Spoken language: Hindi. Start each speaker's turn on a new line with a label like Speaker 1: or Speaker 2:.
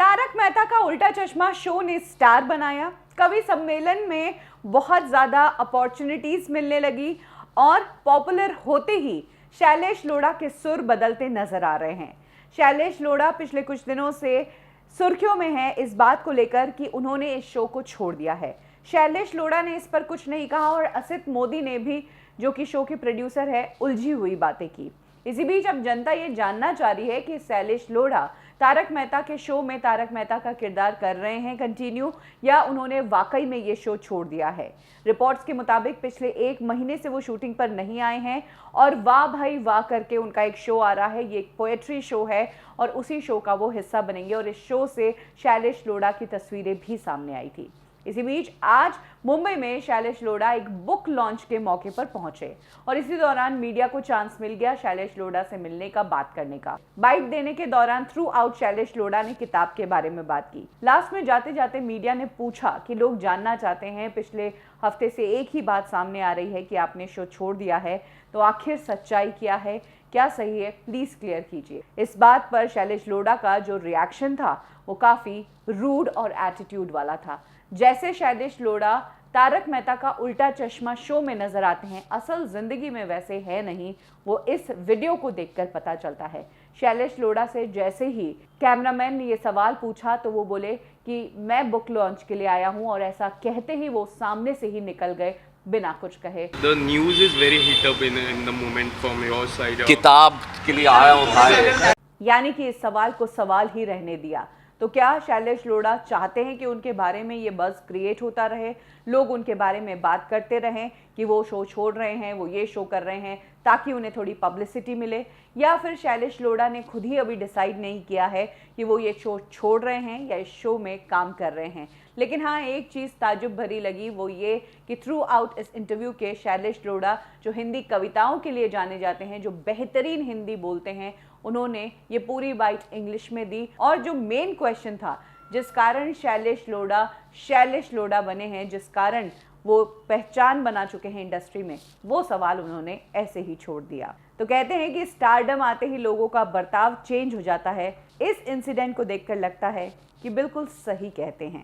Speaker 1: तारक मेहता का उल्टा चश्मा शो ने स्टार बनाया। कवि सम्मेलन में बहुत ज़्यादा अपॉर्चुनिटीज़ मिलने लगी और पॉपुलर होते ही शैलेश लोढ़ा के सुर बदलते नजर आ रहे हैं। शैलेश लोढ़ा पिछले कुछ दिनों से सुर्खियों में है इस बात को लेकर कि उन्होंने इस शो को छोड़ दिया है। शैलेश लोढ़ा ने इस पर कुछ नहीं कहा और असित मोदी ने भी, जो कि शो के प्रोड्यूसर है, उलझी हुई बातें की। इसी बीच अब जनता ये जानना चाह रही है कि शैलेश लोढ़ा तारक मेहता के शो में तारक मेहता का किरदार कर रहे हैं कंटिन्यू, या उन्होंने वाकई में ये शो छोड़ दिया है। रिपोर्ट्स के मुताबिक पिछले 1 महीने से वो शूटिंग पर नहीं आए हैं और वाह भाई वाह करके उनका एक शो आ रहा है। ये एक पोएट्री शो है और उसी शो का वो हिस्सा बनेंगे और इस शो से शैलेश लोढ़ा की तस्वीरें भी सामने आई थी। इसी बीच आज मुंबई में शैलेश लोढ़ा एक बुक लॉन्च के मौके पर पहुंचे और इसी दौरान मीडिया को चांस मिल गया शैलेश लोढ़ा से मिलने का, बात करने का। बाइट देने के दौरान थ्रू आउट शैलेश लोढ़ा ने किताब के बारे में बात की। लास्ट में जाते जाते मीडिया ने पूछा कि लोग जानना चाहते हैं, पिछले हफ्ते से एक ही बात सामने आ रही है कि आपने शो छोड़ दिया है, तो आखिर सच्चाई क्या है, क्या सही है, प्लीज क्लियर कीजिए। इस बात पर शैलेश लोढ़ा का जो रिएक्शन था वो काफी रूड और एटीट्यूड वाला था। जैसे शैलेश लोढ़ा तारक मेहता का उल्टा चश्मा शो में नजर आते हैं, असल जिंदगी में वैसे है नहीं, वो इस वीडियो को देखकर पता चलता है। शैलेश लोढ़ा से जैसे ही कैमरामैन ने ये सवाल पूछा तो वो बोले कि मैं बुक लॉन्च के लिए आया हूं, और ऐसा कहते ही वो सामने से ही निकल गए बिना कुछ कहे।
Speaker 2: The news is very heat up in the moment from your side.
Speaker 3: किताब के लिए आया हूँ भाई।
Speaker 1: यानी कि इस सवाल को सवाल ही रहने दिया। तो क्या शैलेश लोढ़ा चाहते हैं कि उनके बारे में ये बज़ क्रिएट होता रहे, लोग उनके बारे में बात करते रहें कि वो शो छोड़ रहे हैं, वो ये शो कर रहे हैं, ताकि उन्हें थोड़ी पब्लिसिटी मिले? या फिर शैलेश लोढ़ा ने खुद ही अभी डिसाइड नहीं किया है कि वो ये शो छोड़ रहे हैं या इस शो में काम कर रहे हैं? लेकिन हाँ, एक चीज़ ताजुब भरी लगी, वो ये कि थ्रू आउट इस इंटरव्यू के शैलेश लोढ़ा, जो हिंदी कविताओं के लिए जाने जाते हैं, जो बेहतरीन हिंदी बोलते हैं, उन्होंने ये पूरी बाइट इंग्लिश में दी। और जो मेन क्वेश्चन था, जिस कारण शैलेश लोढ़ा बने हैं, जिस कारण वो पहचान बना चुके हैं इंडस्ट्री में, वो सवाल उन्होंने ऐसे ही छोड़ दिया। तो कहते हैं कि स्टारडम आते ही लोगों का बर्ताव चेंज हो जाता है। इस इंसिडेंट को देखकर लगता है कि बिल्कुल सही कहते हैं।